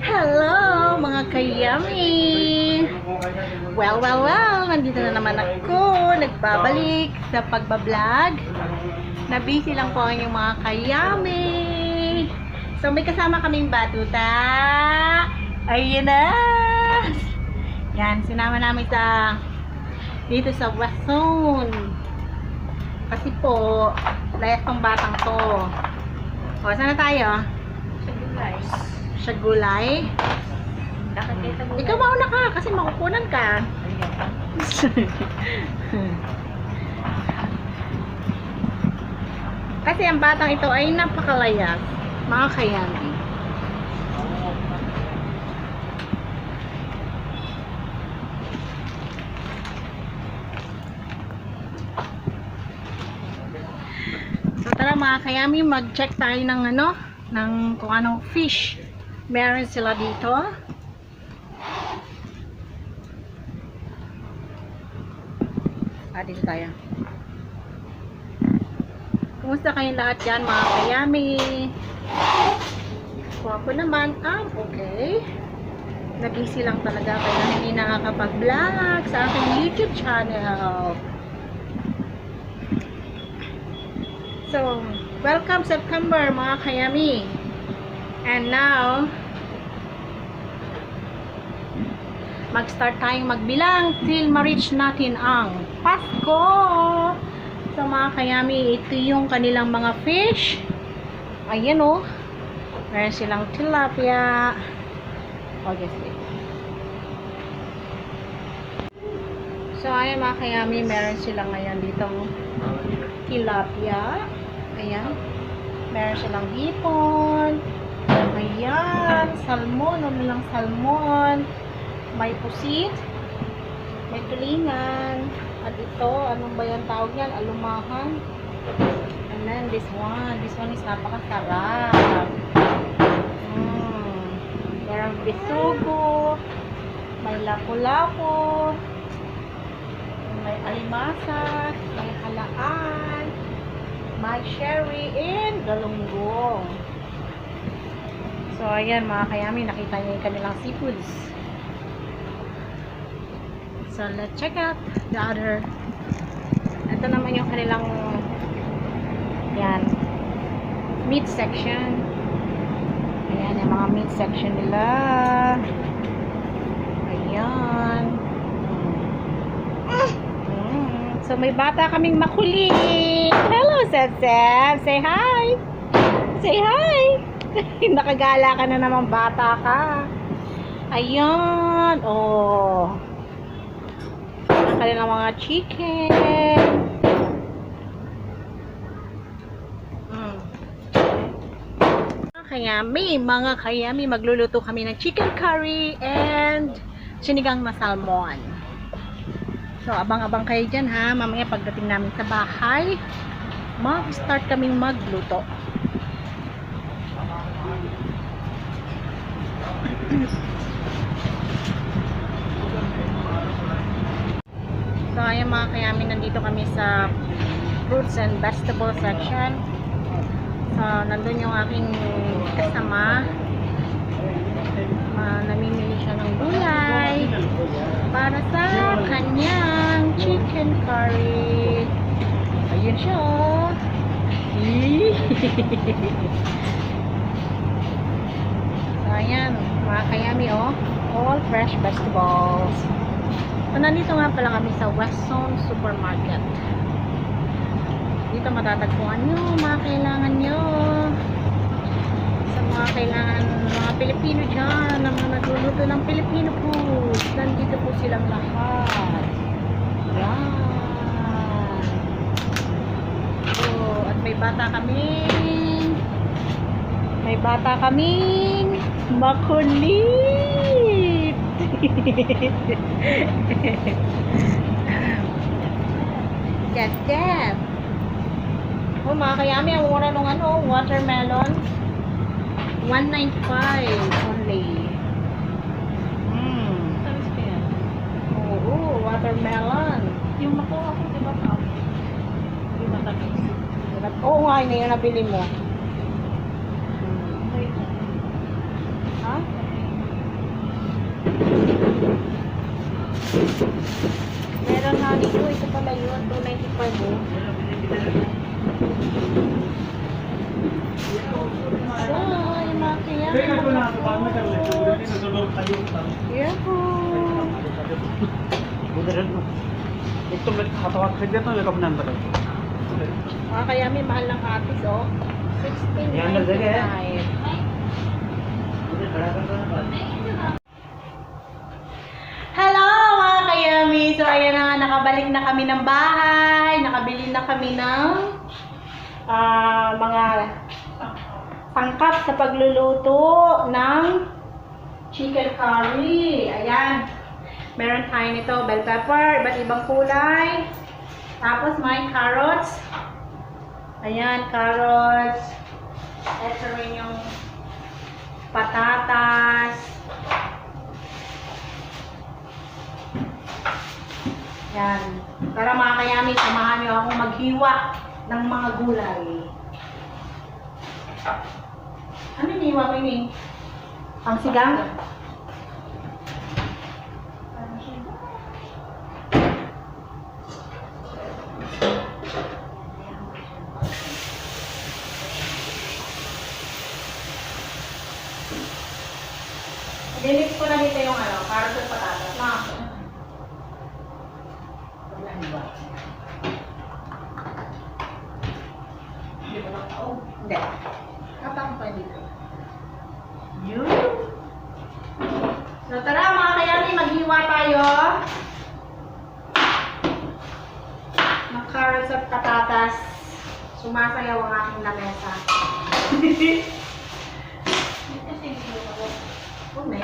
Hello mga kayami! Well, nandito na naman ako, nagbabalik sa pagbablog. Na-busy lang po ang yung mga kayami. So may kasama kaming batuta. Ayun na! Yan, sinama namin dito sa West Zone. Kasi po, layas tong batang to. O, saan na tayo? Sa gulay. Ikaw mauna ka kasi makukunan ka. Kasi ang batang ito ay napakalayas, mga kayami. So tara mga kayami, mag-check tayo ng kung anong fish meron sila dito. Dito tayo. Kumusta kayong lahat dyan mga kayami? Kung ako naman, okay. Nag-busy lang talaga kaya hindi nakakapag-vlog sa aking YouTube channel. So, welcome September mga kayami. And now, mag-start tayong magbilang till ma-reach natin ang Pasko. So mga kayami, ito yung kanilang mga fish. Ayan o. Meron silang tilapia. Obviously. So ayan mga kayami, meron silang ngayon ditong tilapia. Ayan. Meron silang hipon. Ayan. Salmon. Ano lang salmon. May pusit. May tulingan. At ito, anong ba yung tawag yan? Alumahan. And then this one. This one is napakasarap. Merong bisugo. May lapu-lapu. May alimasas. May halaan. May sherry and galunggong. So, ayan mga kayami, nakita niyo yung kanilang seafoods. So, let's check out the other. Ito naman yung kanilang yan, meat section. Ayan, yung mga meat section nila. Ayan. So, may bata kaming makulit. Hello, Seb. Say hi. Say hi. Nakagala ka na naman, bata ka. Ayan. Oh. Ang kanilang mga chicken. Mga kayami, magluluto kami ng chicken curry and sinigang na salmon. So, abang-abang kayo dyan ha. Mamaya pagdating namin sa bahay, mag-start kaming magluto. So, ayan mga kayami, nandito kami sa fruits and vegetable section. So, nandun yung aking kasama. Namimili siya ng gulay para sa kanyang chicken curry. Ayun siya oh. So, ayan mga kayami oh. All fresh vegetables. So, nandito nga pala kami sa West Zone Supermarket. Dito matatagpuan nyo mga kailangan nyo. Sa mga kailangan mga Pilipino dyan, na mga nagluluto ng Filipino food. Nandito po silang lahat. Yan. So, at may bata kaming makulit. Yes. Oh, mga kayami, ang mura nung watermelon. 195 only. Sabi ko yan. Oo, watermelon. Yung nakuha ko, di ba? Yung matamis. Oo nga, yun yung nabili mo. Wait. Ha? Meron na dito. Ito pala yun. 295 oh. So, yung mga kaya. Yahoo! Itu hatawa kerja tuh lekap number. Mga kaya may mahal ng atis oh. 16.95. Yan na, sige. Hello mga kayami! So ayan na nga, nakabalik na kami ng bahay. Nakabili na kami ng mga pangkap sa pagluluto ng chicken curry. Ayan. Meron tayo nito, bell pepper, iba't ibang kulay. Tapos may carrots. Ayan, carrots. Ito rin yung patatas. Yan. Para mga kayami, samahan niyo akong maghiwa ng mga gulay. Ano yung hiwa ko yun? Ang sigang? Dilimix ko na dito yung carrots at patatas na. Hindi ba nakataon? Hindi. Kapang pa dito. Yun. So tara mga kayami, maghiwa tayo ng carrots at patatas. Sumasayaw ang aking lamesa. Oh, may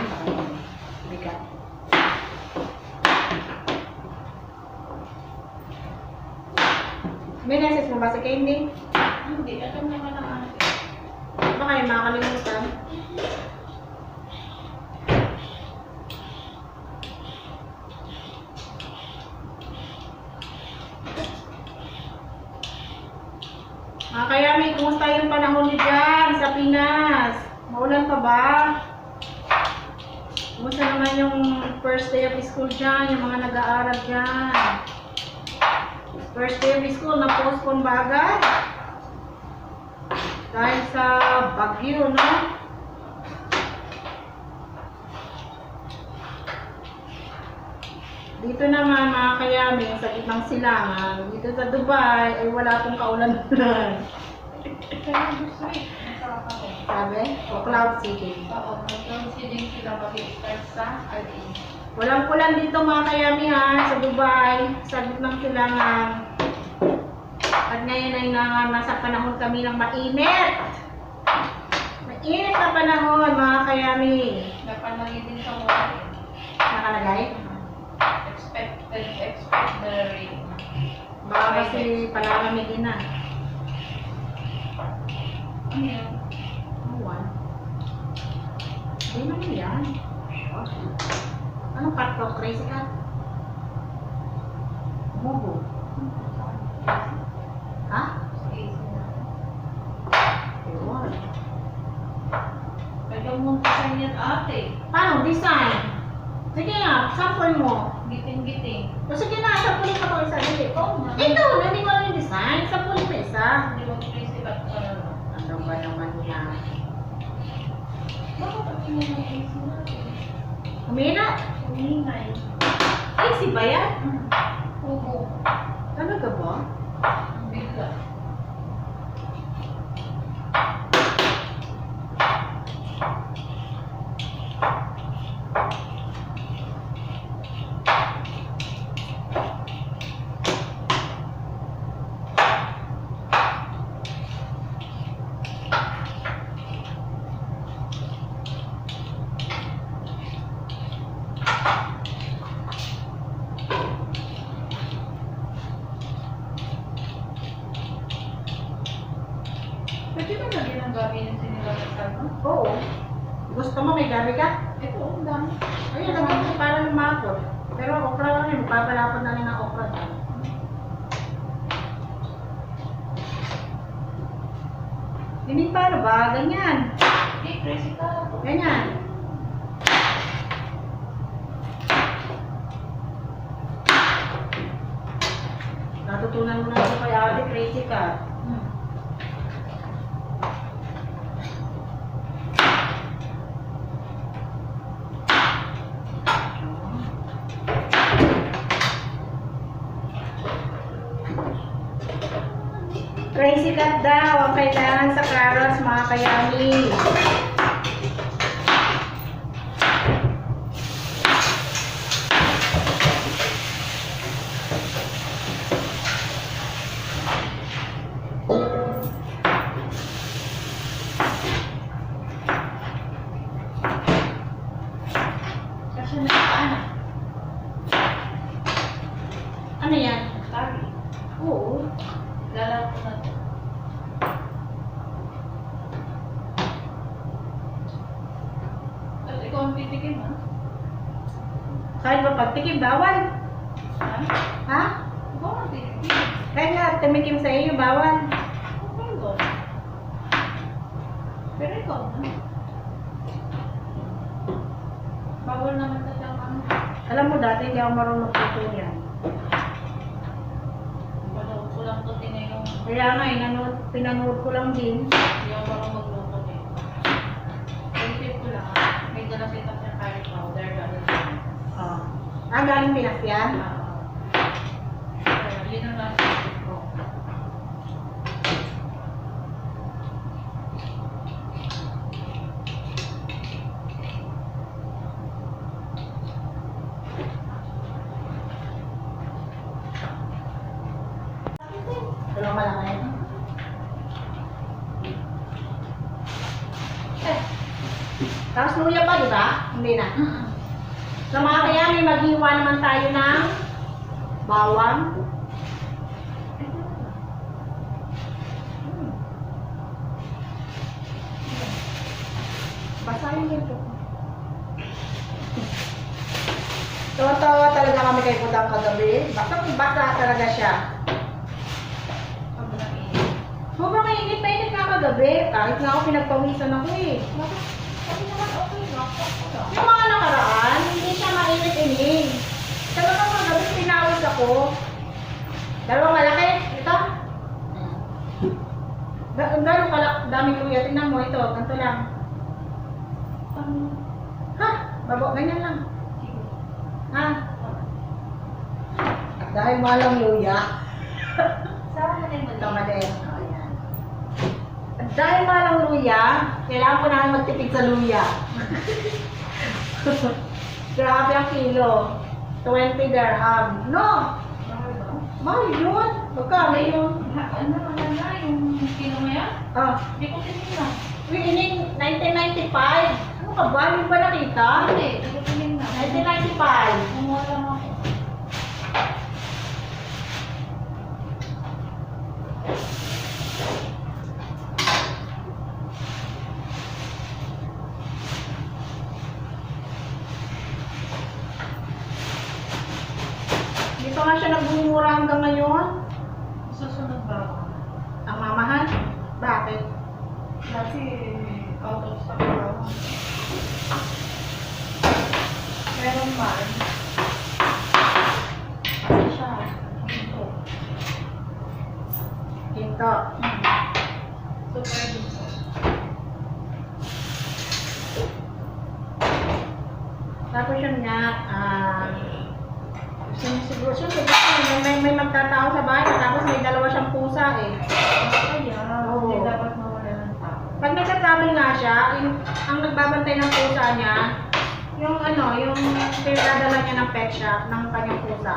bigat. May message mo ba si Candy? Hindi, alam naman ang ate. Baka yung makakalimutan. Kaya may kumusta yung panahon niyo dyan sa Pinas? Maulan pa ba? Kumusta naman yung first day of school dyan, yung mga nag-aaral dyan? First day of school, na-postpone ba agad? Dahil sa bagyo, no? Dito naman, mga kayami, sa gitnang silangan, dito sa Dubai, ay wala pong kaulan-ulan. Pero gusto eh. Masarap ako. Sabi? O cloud seeding. Oo, mag-considering sila mag-start sa RE. Walang ulan dito mga kayami ha, sa Dubai, sa gitnang silangan. At ngayon ay nasa panahon kami ng mainit. Mainit na panahon mga kayami. Napanagi din sa water. Nakalagay? Expect the rain. Baka kasi palalamigin na. Ano yun? Awan. Hindi naman yan. Anong cut to? Crazy cut? Mubo. Ha? Ewan. Pwede mong design yan ate. Paano? Design? Sige nga, sample mo. Giting-giting. O sige na, sampulin ka pang isa. Dili. Oo nga. Ito, hindi ko alam yung design. Sampulin mo isa. Hindi mo crazy ba't ka na? Ano ba naman yan? Bakit ang tingin ng AC natin? Humina? Huminay. Easy ba yan? Kubo. Talaga ba? Bigla. Pwede ba lagyan ng gabi yung sinilagasal mo? Oo. Gusto mo may gabi ka? Ito, ang dami. Ayun, lagyan ko para lumapot. Pero okra lang yun. Papalapot na rin ang okra dyan. Hindi paano ba? Ganyan. Eh, crazy ka. Ganyan. Crazy cut daw ang kailangan sa carrots, mga kayami. Kasi nakaano. Ano yan? Sorry. Oo. Lalaw ko na to. At ikaw ang titikim, ha? Kahit ba pagtikim, bawal. Ha? Ha? Ikaw ang titikim. Kaya nga, tumikim sa iyo, bawal. Okay doon. Pero ikaw na. Bawal naman kasi ang ano. Alam mo dati, hindi ako marunong magluto yan. Panood ko lang to tinayong. Kaya nga, pinanood ko lang din. Hindi ako marunong magluto din. Isip ko lang, may dala siya siya curry powder. Oh. Galing Pinas yan? Yun ang last isip ko. Dalawang malaki. Tapos luya pa, di ba? Hindi na. So mga kaya, may maghiwa naman tayo ng bawang. Basahin dito. Tawa-tawa talaga kami kay Putang kagabi. Basta talaga siya. Sobrang init. Sobrang init na init nga kagabi. Kahit nga ako pinagpawisan ako eh. Sabi naman okay lang. Okay lang. Yung mga nakaraan, hindi siya mainit-init. Talagang kagabi pinawis ako. Dalawang malaki. Ito. Gano'ng daming luya. Tingnan mo ito. Ganito lang. Ha? Babo, ganyan lang. Ha? Dahil malang luya. Sama mo din Ito mali. Ayan. At dahil malang luya, kailangan ko namin magtipid sa luya. Grabe ang kilo. 20 dirham. No! Mahal yun. Magkano yun? Ano na yung kilo mo yan? Ah, Hindi ko tinignan. winning 1995. Ano ka ba? Yung ba nakita? Hindi, hindi ko tinignan. 1995. Kumuha lang ako. Dito nga siya nagbumura hanggang ngayon. Susunod ba ako? Ang mamahal? Bakit? Kasi out of stock ako. Meron man. Kasi siya. Ito. Ginto. Super dito. Tapos yun nga, siguro may magtatao sa bahay, tapos may dalawa siyang pusa eh. Kaya, Oo. hindi dapat mawala ng tao. Pag nagka-travel nga siya, ang nagbabantay ng pusa niya, yung pinadala niya ng pet shop ng kanyang pusa.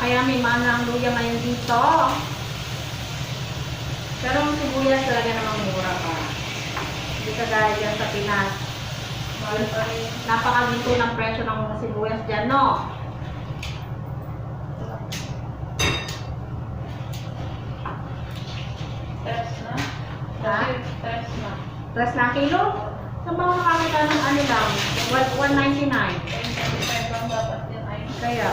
Kaya may mana ang luya ngayon dito. Pero ang sibuyas talaga namang mura pa. Hindi kagaya dyan sa Pinas. Mahal pa rin. Napakaginto ng presyo ng mga sibuyas dyan, no? Stress na. Ha? Kasi stress na. Plus na kilo? Saan ba ako nakakita ng ano lang? 199. 25 lang dapat yan ay. Kaya,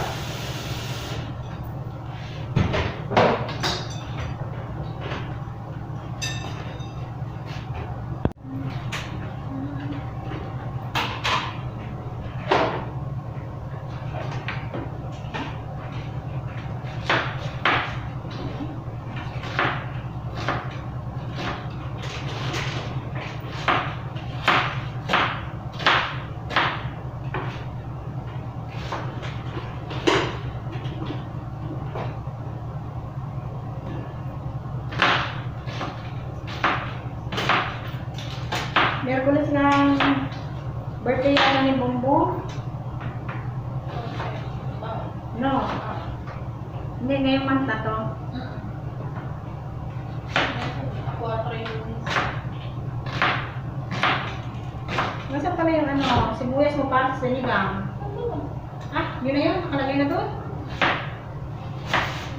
Birthday yata ni Bongbong? No. Hindi, ngayong month na to. Nasaan pala yung ano, sibuyas mo para sa sinigang? Ah, yun na yun? Nakalagay na doon?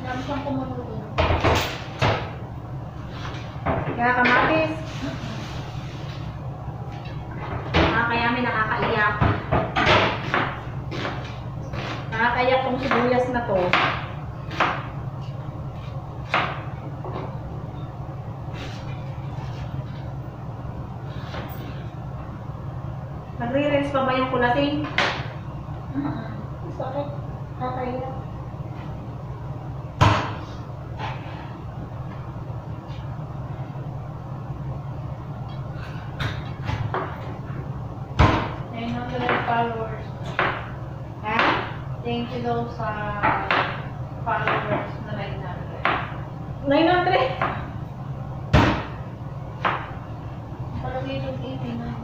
Dami siyang kumulo. Kaya kamatis. Kaya may nakakaiyak. Nakakaiyak tong sibuyas na to. Nagre-rinse pa ba yung kulating? Sakit. Nakakaiyak. Followers. Ha? Thank you daw sa followers na 900. 900? Palagay yung 89.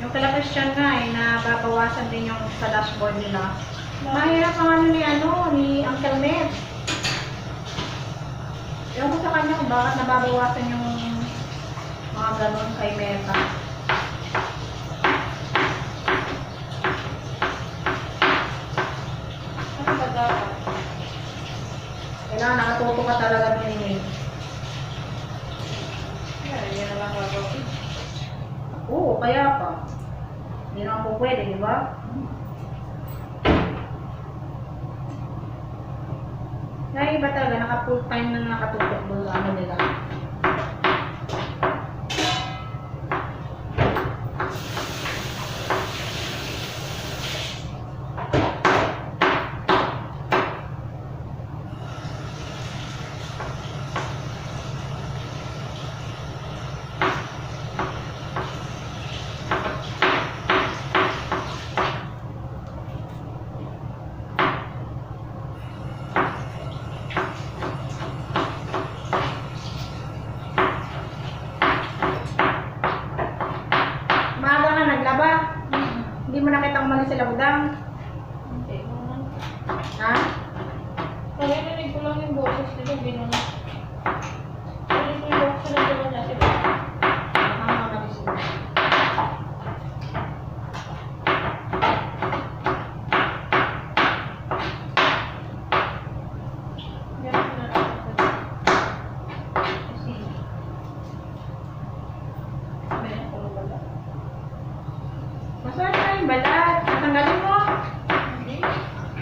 Yung kala Christian nga na babawasan din yung sa dashboard nila. Mahirap ang ano ni Uncle Ned. Ewan ko sa kanya kung bakit nababawasan yung mga ganon kay Meta. Ano ba dapat? Kailangan nakatuto ka talaga nun eh. Yan na lang gagawin. Oo, kaya pa. Hindi naman po pwede, di ba? Kaya iba talaga, naka-full time na nakatutok doon ano nila. Maaga ka naglaba. Hindi mo nakita umalis sa labdang. Hindi mo na. Ha? Kaya narinig ko lang yung boses nila, binuna. Narinig ko yung boses na nila niya, diba? Umalis na. Yan ang pinarapat ko. Kasi, meron ko lang wala. Masarap na yung balat. Natanggalin mo. Hindi.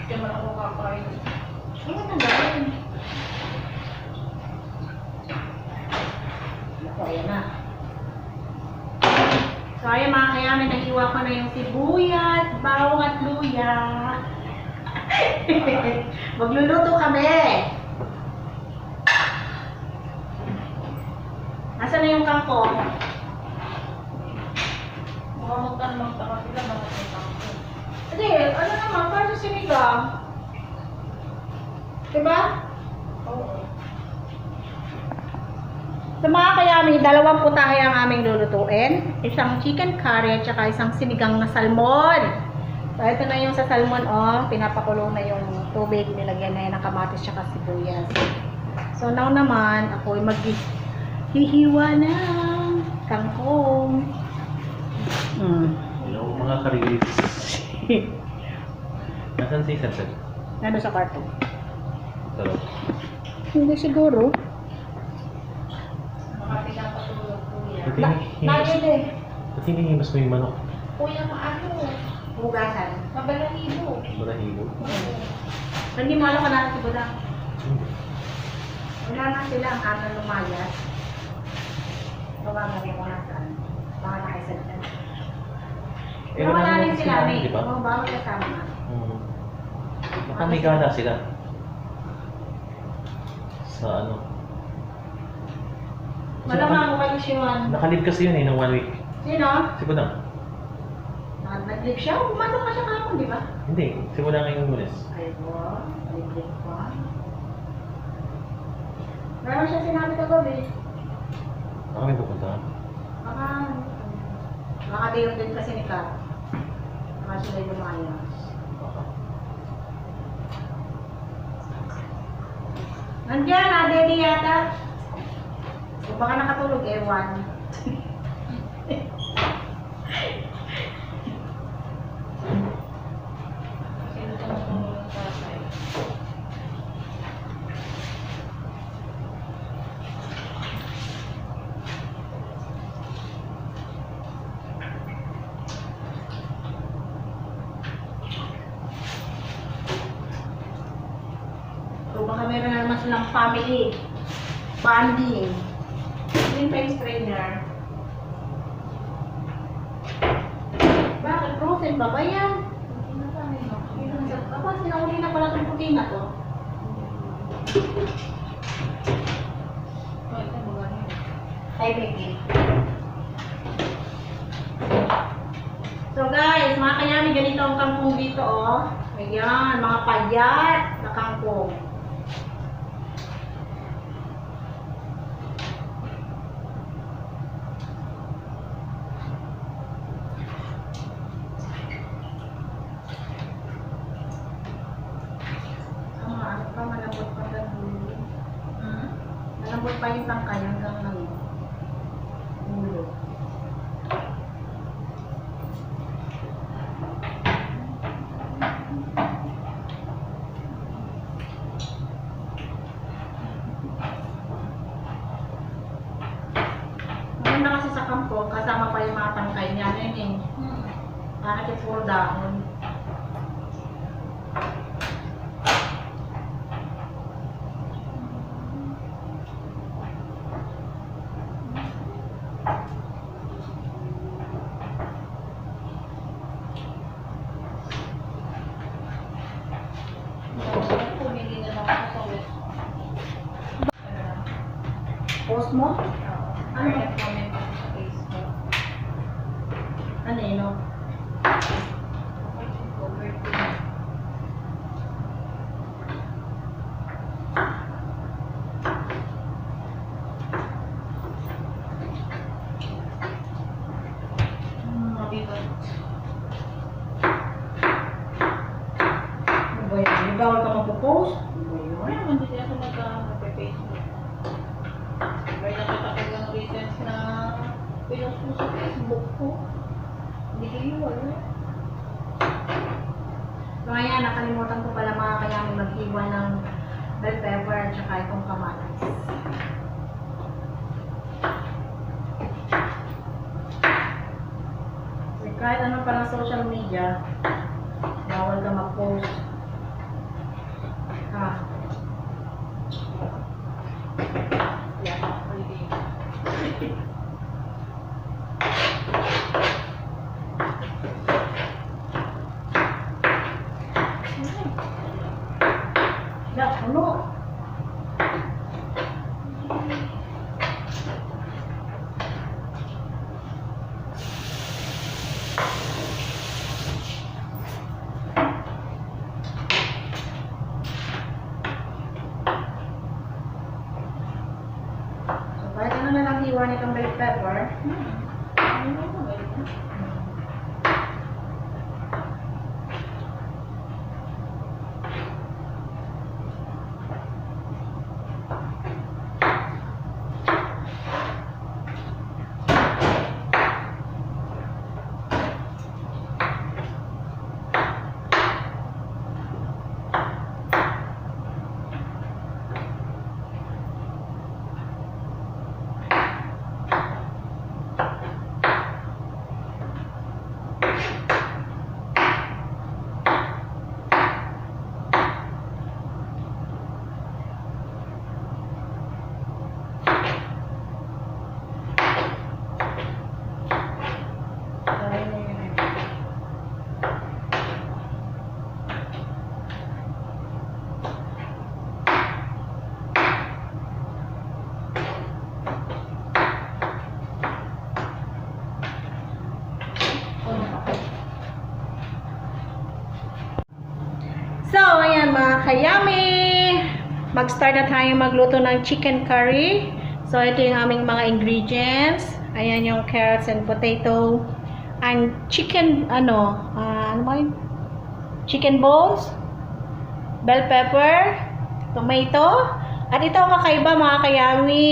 Kaya man ako kakain. Ano natanggalin? Ako, ayan na. So, ayan mga kayamin, nahiwa ko na yung sibuyas, bawang at luya. Magluluto kami. Nasaan na yung kangkong? Mga magtanong taka sila, mga may kampo. Hindi, ano naman, para sa sinigang. Diba? Oo. So mga kayami, dalawang putahe ang aming lulutuin. Isang chicken curry at saka isang sinigang na salmon. So ito na yung sa salmon, oh. Pinapakulo na yung tubig. Nilagyan na yan ng kamatis at sibuyas. So now naman, ako ay maghihiwa ng Kangkong. Hello mga karilis. Nasaan si Sensei? Ano sa kwarto? Sarap. Hindi siguro. Makati ka patulog, kuya. Bakit eh? Ba't hinihimas mo yung manok? Kuya, maano? Hugasan. Mabalahibo. Balahibo? Hindi mo alam ka na si Budang. Hindi. Wala na sila ang kanan lumayas. Baka nga mo nasaan. Baka nakaisagdan. Pero wala rin sila eh. Di ba? Oo, bawal kasama. Baka may gana sila. Sa ano? Malamang kayo si Juan. Nakalib kasi yun eh, ng 1 week. Sino? Si Budang. Nag-live siya? Pumasok ka siya kahapon, di ba? Hindi, si Budang ngayong Lunes. Ay, wow. Nag-live pa. Meron siya sinabi kagabi. Baka may pupunta. Baka din din kasi ni Kat. Baka sila yung lumayas. Baka. Nandiyan, Daddy yata. O baka nakatulog, ewan. Sino ka matulog ng tatay? O baka meron na naman silang family. Bonding. Yun pa yung trainer. Bakit? Frozen ba ba yan? Tapos sinauli na pala itong puti na to. Ito, magano yun. Hi, Becky. So guys, mga kanyami, ganito ang kangkong dito, oh. Ayan, mga payat na kangkong. Ano pa, malambot pa sa dulo. Malambot pa yung tangkay hanggang ng ulo. Maganda kasi sa kampo, kasama pa yung mga tangkay niya. Ano yun eh? Bakit yung puro dahon? Pumili na lang ako sa West. Post mo? Ano yung comment ako sa Facebook? Ano yun? No? Mabigat. Ano ba yan? May bawal ka magpo-post? Ano ba yun? Wala naman din ako nag-Facebook. May nakita ko yung recent na pinost mo sa Facebook ko. Hindi kayo wala. So ayan, nakalimutan ko pala mga kaya mag-iwan ng bell pepper at saka itong kamatis. So, kahit ano pa ng social media, bawal ka mag-post. Ha? Yan, holiday. Yak, ano? So, kahit ano na lang hiwa nitong bell pepper, Ano naman ba yun? kayami! Mag-start na tayo magluto ng chicken curry. So, ito yung aming mga ingredients. Ayan yung carrots and potato. And chicken, ano ba yun? Chicken bones, bell pepper, tomato, at ito ang kakaiba mga kayami.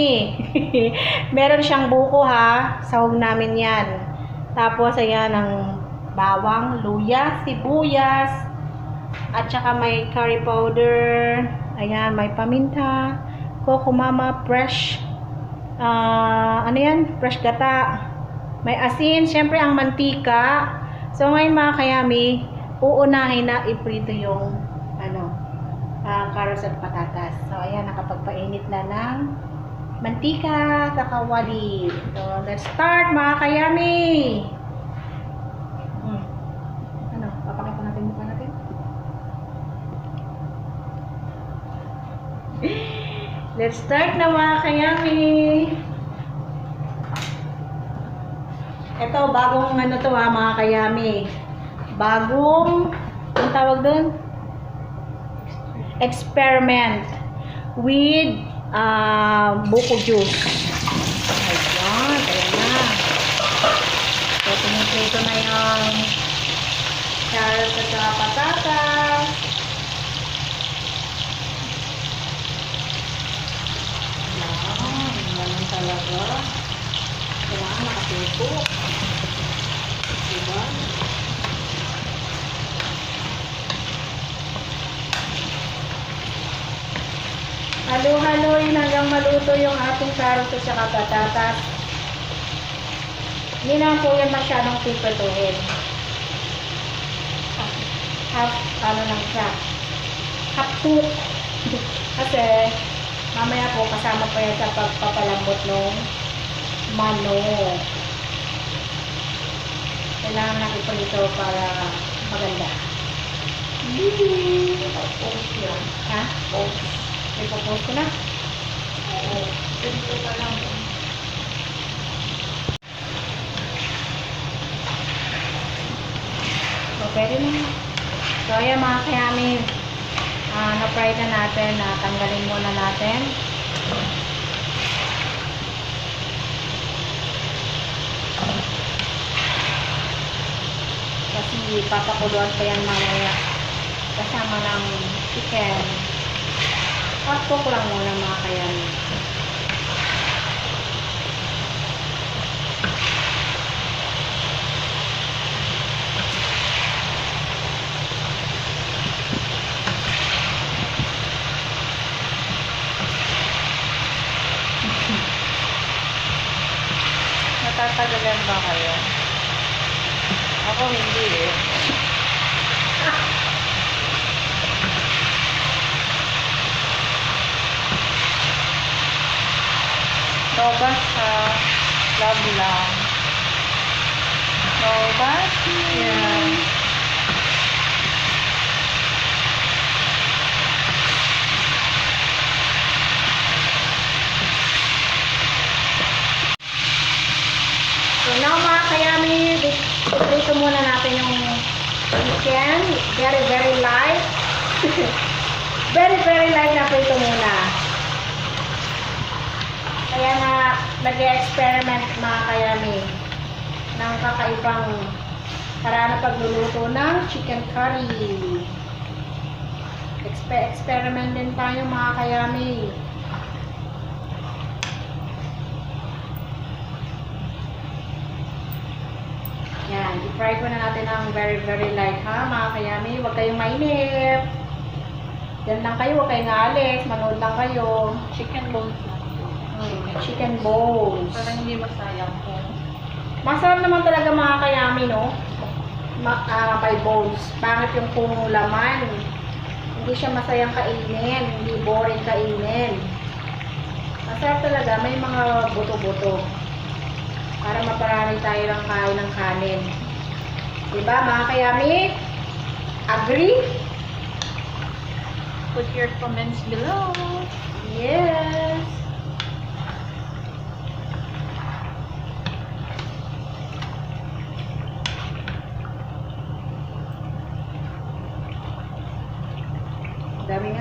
Meron siyang buko ha. Sahog namin yan. Tapos, ayan ang bawang, luya, sibuyas, at saka may curry powder. Ayan, may paminta, kokomama, fresh, ano yan? Fresh gata. May asin, syempre ang mantika. So, ngayon mga kayami, uunahin na iprito yung, carrots at patatas. So, ayan, nakapagpainit na ng mantika sa kawali. So, let's start mga kayami! Papakita natin mukha natin. Let's start na mga kayami! Ito, bagong to mga kayami. Bagong, ang tawag doon? Experiment with buko juice. Ayan, ayan na. So, piniprito na yung carrots at saka patatas. Ayan, ganun talaga. Kailangan nakatuto. Diba? Halo-haloin hanggang maluto yung ating carrots at saka patatas. Hindi naman po yan masyadong pipituhin. Half cook. Kasi, mamaya po kasama pa yan sa pagpapalambot ng manok. Kailangan natin po nito para maganda. Post yan. Ha? Post. Ipopost ko na. Oo. Ito pa lang. So, pwede na. So, ayan mga kayami. Na-fry na natin. Tanggalin muna natin. Kasi papakuluan pa yan mamaya. Kasama ng chicken. Hot cook lang muna mga kayami. Natatagalan ba kayo? Ako hindi eh. So, basta love lang. So, basta yan. So now mga kayami, dito muna natin yung chicken. Very, very light. Very, very light na prito muna. Kaya na nag-experiment mga kayami ng kakaibang paraan na pagluluto ng chicken curry. Experiment din tayo mga kayami. Yan, i-fry ko na natin ng very, very light ha, mga kayami. Huwag kayong mainip. Yan lang kayo, huwag kayong aalis. Manood lang kayo. Chicken bones lang. Chicken bowls. Para hindi masayang po. Masarap naman talaga mga kayami, no? May bowls. Pangit yung punong laman. Hindi siya masayang kainin. Hindi boring kainin. Masarap talaga. May mga buto-buto. Para maparami tayo ng kain ng kanin. Diba mga kayami? Agree? Put your comments below. Yes. Dami nga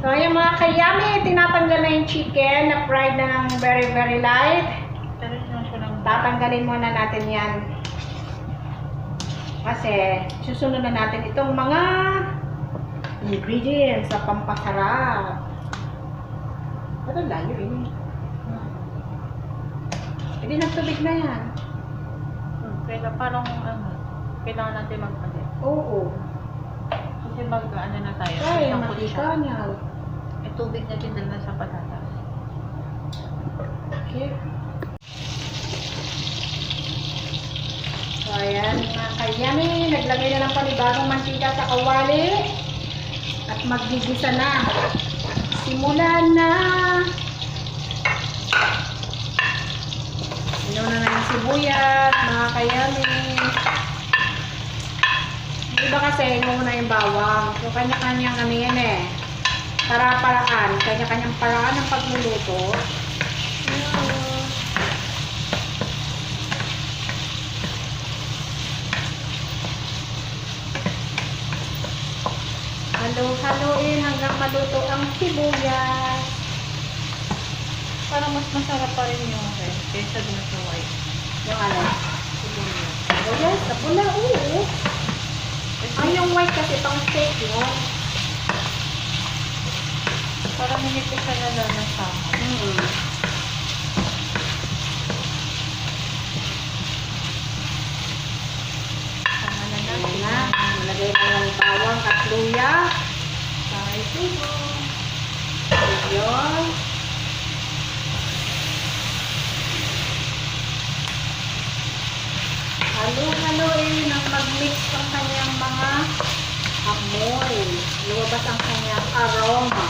So, ayan mga kayami, tinatanggal na yung chicken na fried na ng very, very light. Pero yun siya lang. Tatanggalin muna natin yan. Kasi, susunod na natin itong mga ingredients sa pampasarap. Ito layo eh. Hindi nagtubig na yan. Kailan parang kailangan natin magpalit. Oo. Kasi ano na tayo. Ay, isang matika kutsara. niya. May tubig na din na sa patatas. Okay. So, ayan mga kayami. Naglagay na ng panibagong mantika sa kawali. At maggigisa na. Simulan na. Inuna na yung sibuyas, mga kayami. Yung iba kasi, inuna yung bawang. So, kanya-kanyang ano yan eh. Para-paraan. Kanya-kanyang paraan ng pagluluto. Halo-haloin hanggang maluto ang sibuyas. Parang mas masarap pa rin yung red kaysa dun sa white. Yung ano? Sibuyas. Sibuyas, sa pula, oo. Ay, yung white kasi pang steak, no? Parang minipis ka na lang na sama. Sama na Ayan natin. na. Nalagay na yung bawang at luya. Kahit ito. Yun. Halo-haloin ang mag-mix ang kanyang mga amoy. Lumabas ang kanyang aroma.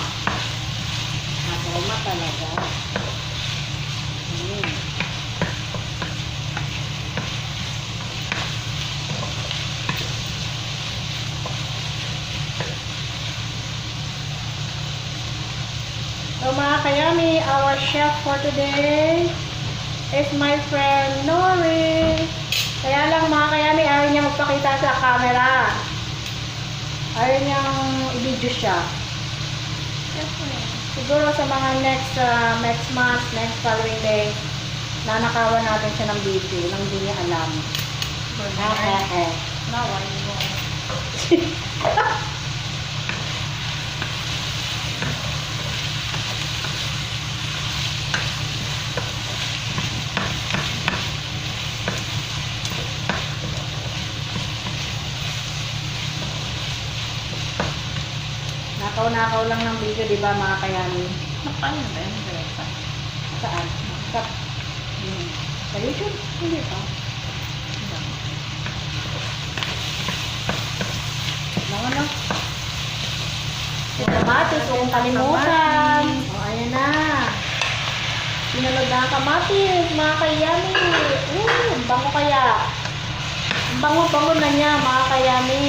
Aroma talaga. So mga kayami, our chef for today is my friend Nori. Kaya lang mga kayami, ayaw niya magpakita sa camera. Ayaw niyang i-video siya. Siguro sa mga next month, next following day, nanakawan natin siya ng video nang hindi niya alam. Naway mo. Nakaw-nakaw lang ng video, di ba mga kayami? Nakaya ba yun? Direta. Saan? Sa YouTube? Hindi pa. Ano? Yung kamatis, huwag mong kalimutan. O, ayan na. Sinunod na ang kamatis, mga kayami. Ang bango kaya. Ang bango-bango na niya, mga kayami.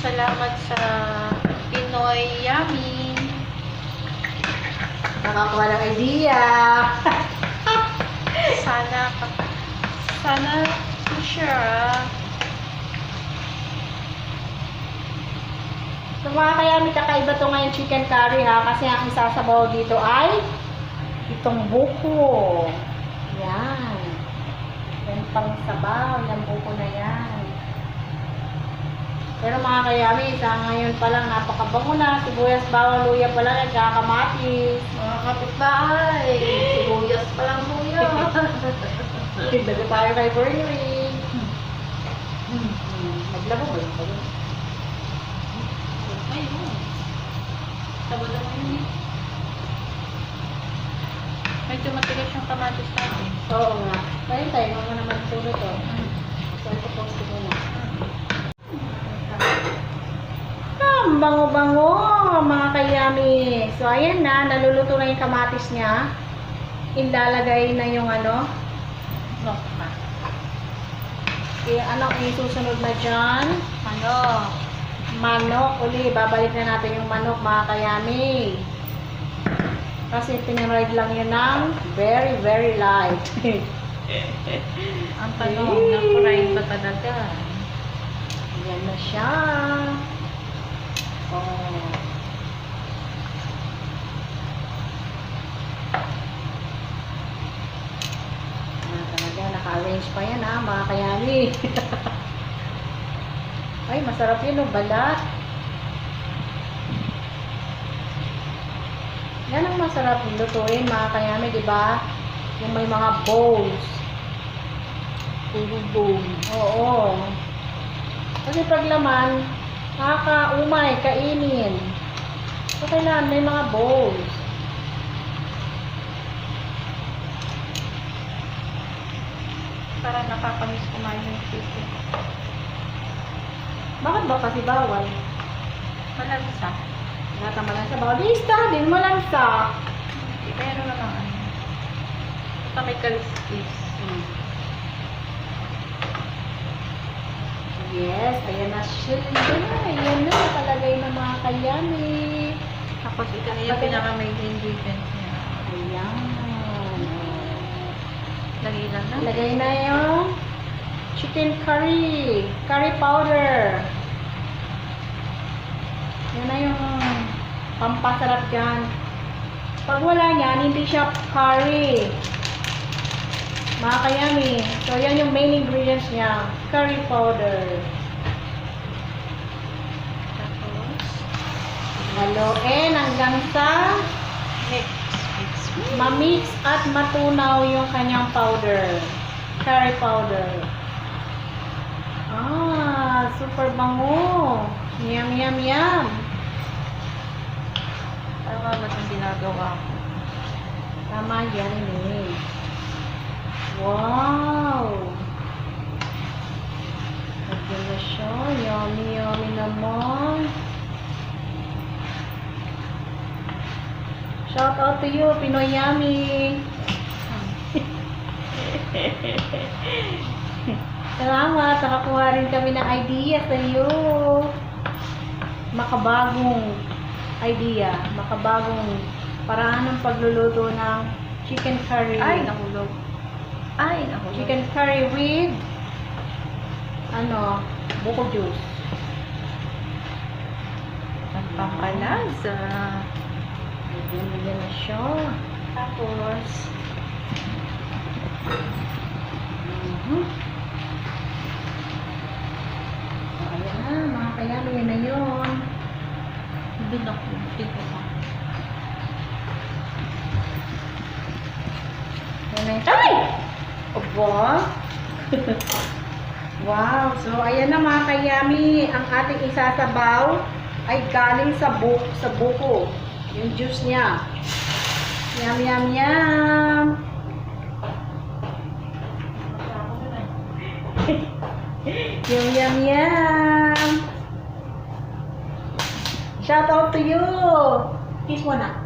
Salamat sa Pinoy Yummy. Nakakuha ng idea. Sana siya. So mga kayami, kakaiba to ngayon chicken curry ha. Kasi ang isasabaw dito ay itong buko. Yan. Yan pang sabaw. Yan buko na yan. Pero mga kayami, sa ngayon pa lang napakabango na. Sibuyas, bawang, luya pa lang, nagkakamatis. Mga kapitbahay. Sibuyas pa lang luya. Tindaga tayo kay Bernie. Naglabo ba yung pagod? Ayun. Taba lang yun eh. Medyo matigas yung kamatis natin. Oo nga. Kaya tayo, mama naman sulo to. So, ito po ko na. Ang bango-bango, mga kayami. So, ayan na. Naluluto na yung kamatis niya. Ilalagay na yung ano. No. Ano ang isusunod na dyan? Ano? Manok. Uli, babalik na natin yung manok, mga kayami. Kasi piniride lang yun ng very, very light. Ang tanong, na-fry ba talaga? Ayan na siya. Oh. Talaga, naka-arrange pa yan mga kayami. Ay, masarap yun balat. Yan ang masarap lutuin mga kayami, di ba? Yung may mga bowls. Puro bone. Oo. Kasi pag laman, nakakaumay, kainin. So, kailangan may mga bowls. Parang nakakamiss kumain ng chicken. Bakit ba kasi bawal? Malansa. Natama lang sa bawal. Lista din mo lang sa. Pero naman ano. Basta may kaliskis. Yes, ayan na siya. Ayan na, nakalagay na mga kayami. Tapos ito na yung pinaka-main ingredients niya. Ayan. Lagay lang na. Lagay na yung chicken curry. Curry powder. Yan na yung pampasarap dyan. Pag wala niyan, hindi siya curry. Mga kayami. So, yan yung main ingredients niya. Curry powder. Tapos, Haluin hanggang sa mix. ma-mix at matunaw yung kanyang powder. Curry powder. Ah, super bango. Yum, yum, yum. Tama ba itong ginagawa ko? Tama yan eh. Wow. Lagyan na siya. Yummy, yummy naman. Shout out to you, Pinoy Yummy. Salamat, nakakuha rin kami ng idea sa iyo. Makabagong idea, makabagong paraan ng pagluluto ng chicken curry. Ay, nahulog. Ay, nahulog. Chicken curry with buko juice. Ang pampalasa. Bigyan na siya. Tapos, So, ayan na, mga kayalo, yun na yun. doon ako. Dito ako. Yan na yun. Ay! Opo. Wow. So, ayan na mga kayami. Ang ating isasabaw ay galing sa buko. Yung juice niya. Yum, yum, yum. Yum, yum, yum. Shout out to you. Kiss mo na.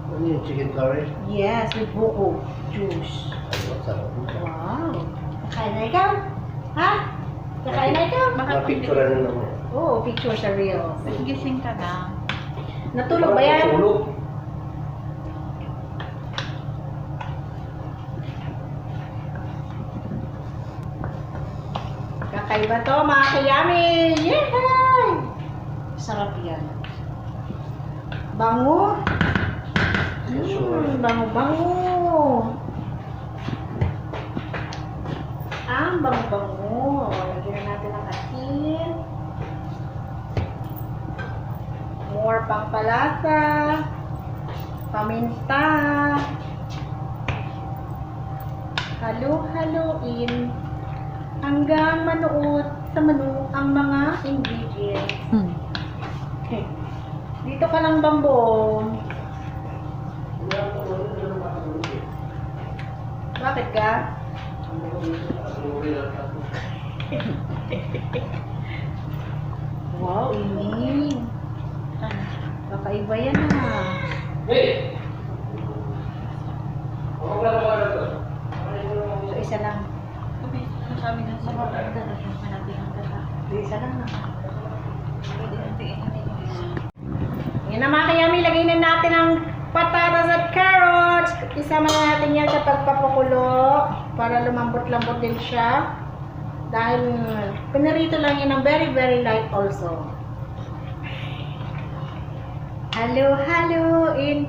Ano yung chicken curry? Yes, with buko juice. Ano, sarap. Wow. Kakain na ikaw? Ha? Kakain na ikaw? Na-picture na naman. Oo, picture sa reels. Gising ka na. Natulog ba yan? Tulog. Kakaiba to, mga kayami! Yay! Sarap yan. Bango. Bango-bango. Ang bango-bango. Lagyan na natin ang asin. More pampalasa. Paminta. Halo-haloin hanggang manuot sa menu ang mga ingredients. Okay. Dito ka lang, Bambong. Bakit ka? Wow, ining. Kakaiba yan So, isa lang. Sabi na sa mga Isa lang na. Yan na mga kayami, lagay na natin ang patatas at carrots. Isama na natin yan sa pagpapakulo para para lumambot-lambot din siya. Dahil pinarito lang yan ng very very light also. Halo-haloin,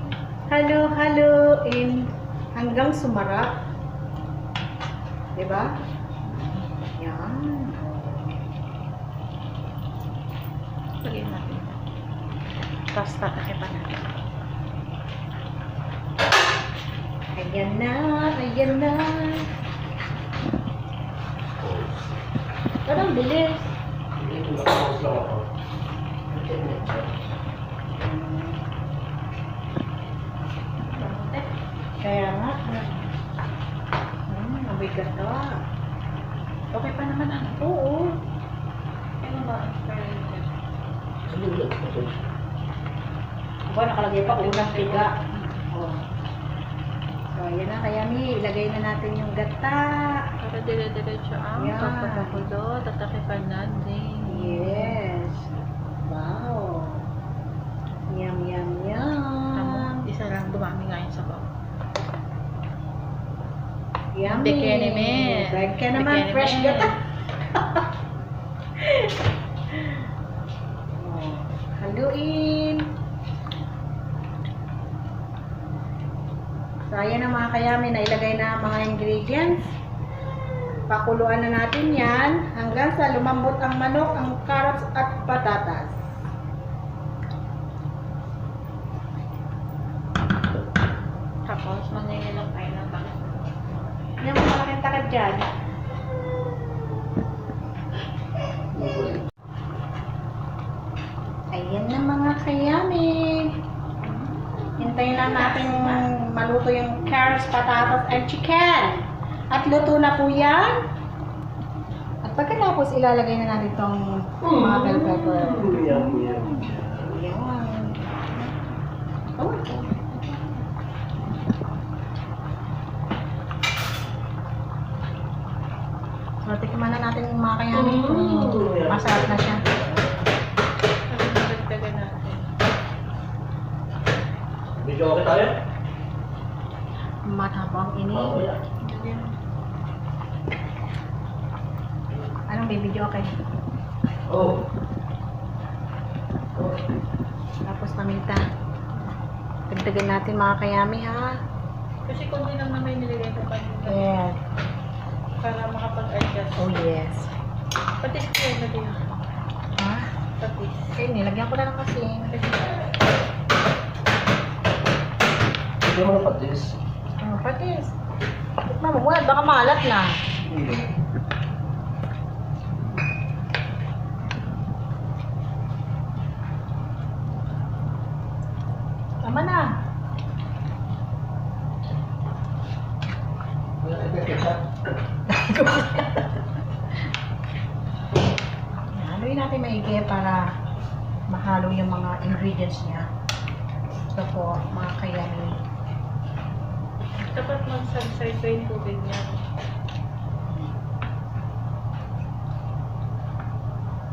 halo-haloin, hanggang sumarap. Diba? Yan. Lagyan natin. Tapos tatakipan natin. Ayan na, ayan na. Parang bilis. Ito nakapos lang ako. Kaya nga. Mabigat ka. Okay pa naman ano? Oo. Ano ba? Experiment. Ano yun? Aba, nakalagay pa unang tiga. Oh. So, ayan na. Kaya ilagay na natin yung gata. Para dire-diretso ang Yeah. pagpapakulo, tatakipan natin. Yes. Wow. Yum, yum, Tama. yum. Isa lang, dumami nga yung sabaw. Yummy. Bikini man. Bike ka naman, Bikini fresh man. gata. Oh, haluin. So, ayan na mga kayami, nailagay na ang mga ingredients. Pakuluan na natin yan hanggang sa lumambot ang manok, ang carrots at patatas. Tapos, mangingilang tayo ng bakit. Yan mga malaking takad dyan. Ayan na mga kayami. Hintayin lang natin maluto yung carrots, patatas, and chicken. At luto na po yan. At pagkatapos ilalagay na natin itong mga bell pepper. Yum, yum. Ayan. Oh, so, tikman na natin yung mga kayami kung masarap na siya. Ano yung dagdagan natin? Video okay tayo? Matabang ini. Mamaya. Anong bibidyo okay? Oh. Oh. Tapos paminta. Dagdagan natin mga kayami ha. Kasi kung di lang naman nilagay ko pa dito. Yes. Para makapag-adjust. Oh yes. Patis ko yun na din. Ha? Patis. Okay, nilagyan ko na lang kasi. Ito mo na patis. Oh, patis. Tikman mo muna, baka maalat na. Tama na. Wala ka ketchup. Haluin natin maigi para mahalo yung mga ingredients niya. Ito po, mga kayami. Dapat mag-subside pa yung tubig niya.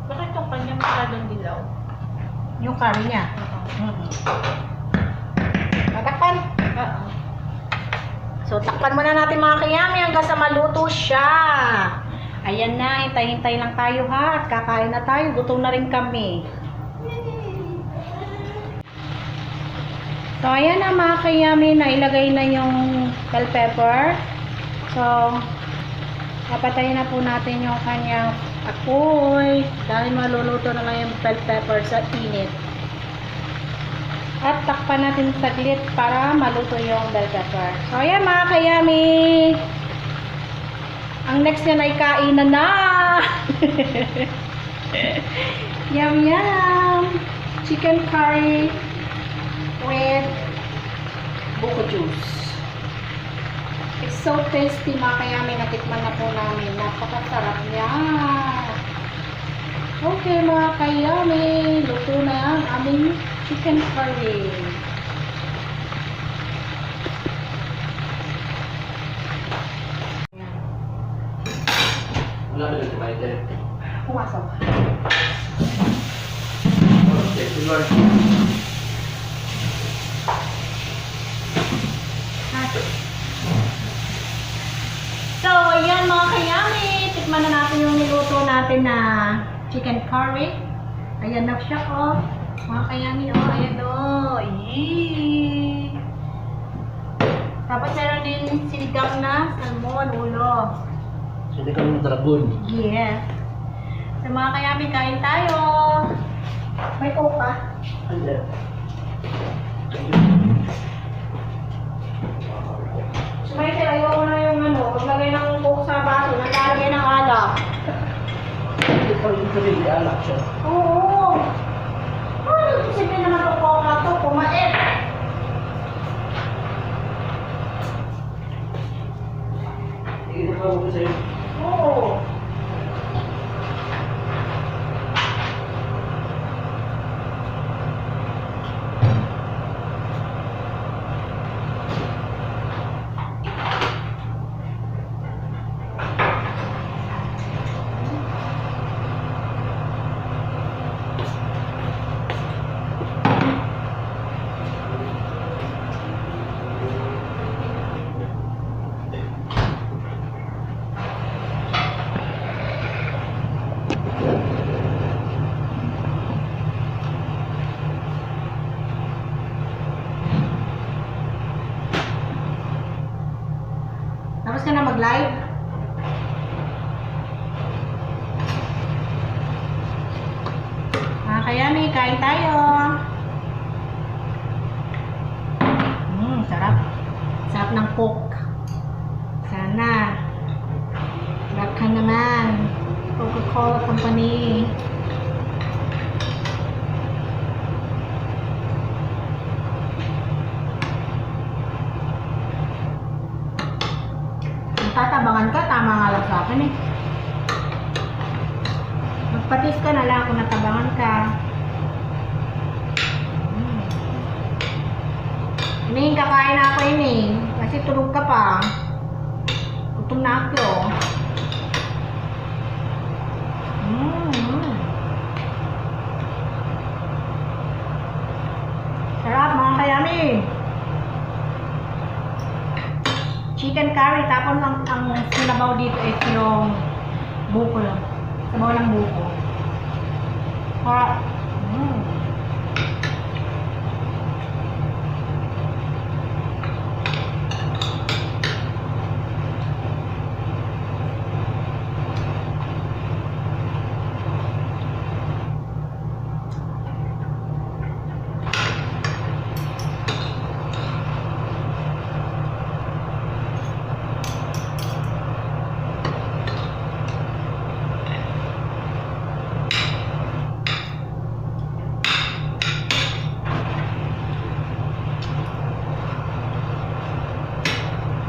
Bakit yung kanya masyadong dilaw? Yung curry niya. Oo. Tatakpan. Oo. So, takpan muna natin mga kayami hanggang sa maluto siya. Ayan na, hintay-hintay lang tayo ha. At kakain na tayo. Gutom na rin kami. So, ayan na mga kayami. Nailagay na yung bell pepper. So, papatayin na po natin yung kanyang apoy. Dahil maluluto na lang yung bell pepper sa init. At takpan natin saglit para maluto yung bell pepper. So, ayan mga kayami. Ang next yan ay kainan na. Yum, yum. Chicken curry with buko juice. It's so tasty mga kayami. Natikman na po namin. Napakasarap niya. Okay mga kayami. Luto na ang aming chicken curry. Wala ba lang kumain dyan? Pumasok. Okay, Lord. So, ano natin yung niluto natin na chicken curry. Ayan na siya, oh. Mga kayami, oh. Ayan, oh. Yee! Tapos meron din sinigang na salmon, ulo. Hindi kami ng dragon. Yes. So mga kayami, kain tayo. May coke pa? Hindi. So may ayaw ko na yung ano, maglagay ng coke sa baso, naglalagay ng alak. Hindi pa rin ito rin, alak siya. Oo. Ano, isipin naman ang coke na to, pumait. Hindi pa ako sa'yo. Oo. Tapos ka na mag-live? Kayami, kain tayo. Sarap. Sarap ng coke. Sana. Sarap ka naman. Coca-Cola Company. Tatabangan ka, tama nga lang sa akin eh. Magpatis ka na lang kung natabangan ka. Ini kakain na ako ini. Kasi tulog ka pa. Gutom na ako. Sarap mga kayami. Chicken curry, tapos ang sinabaw dito is yung buko lang. Sabaw ng buko. Sarap.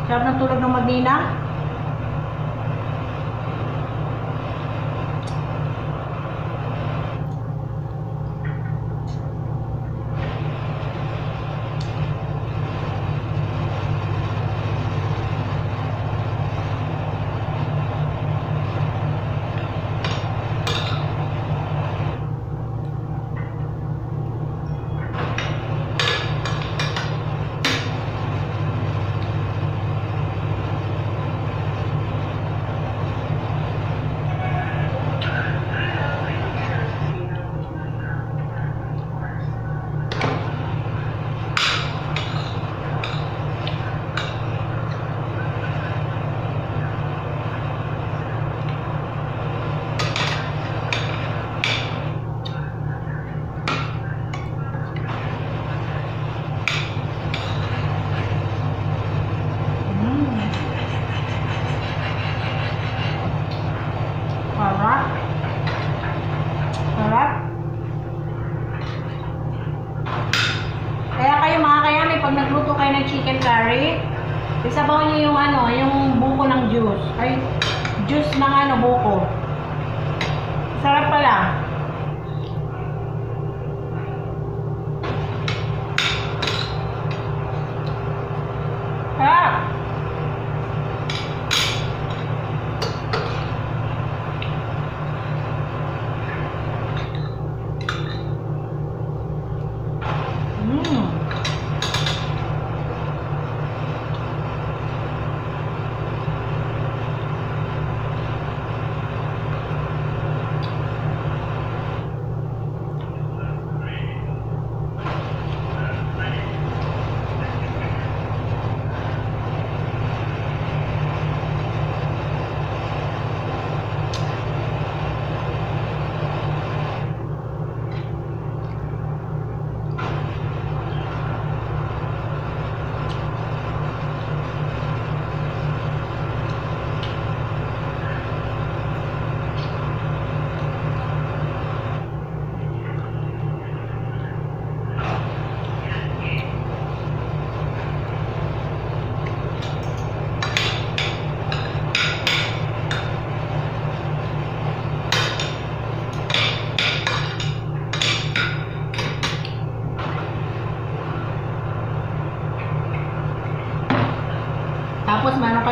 Sarap ng tulog ng magninang. Sarap. Sarap. Kaya kayo mga kayami, pag nagluto kayo ng chicken curry, isabaw niyo yung ano, yung buko ng juice. Ay, juice ng ano, buko. Sarap pala. Sarap.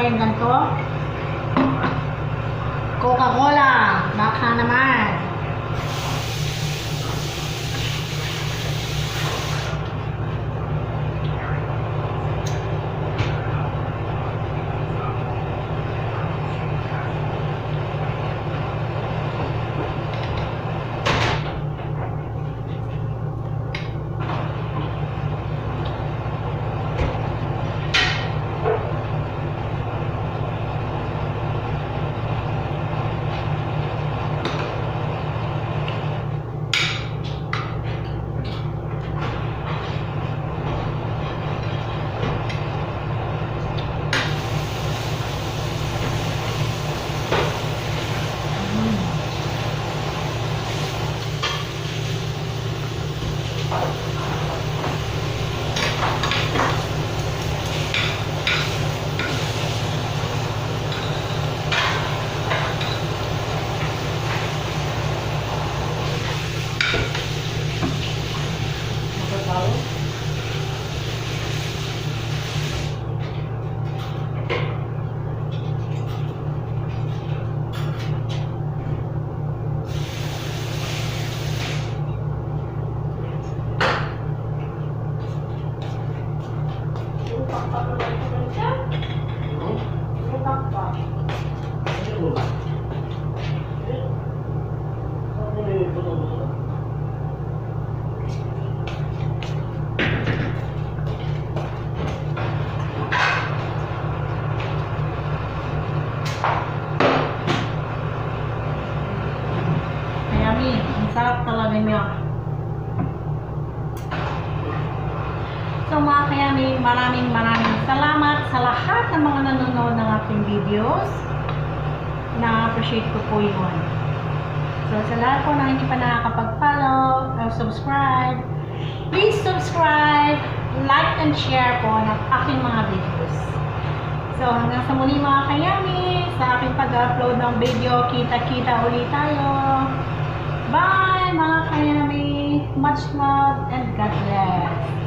yung ganito? Coca-Cola. Baka naman. Yummy. Ang sarap talaga niya. So mga kayami, maraming salamat sa lahat ng mga nanonood ng aking videos. Na-appreciate ko po yun. So sa lahat po na hindi pa nakakapag-follow or subscribe, please subscribe, like and share po ng aking mga videos. So hanggang sa muli mga kayami, sa aking pag-upload ng video, kita-kita ulit tayo. Bye mga kayami! Much love and God bless!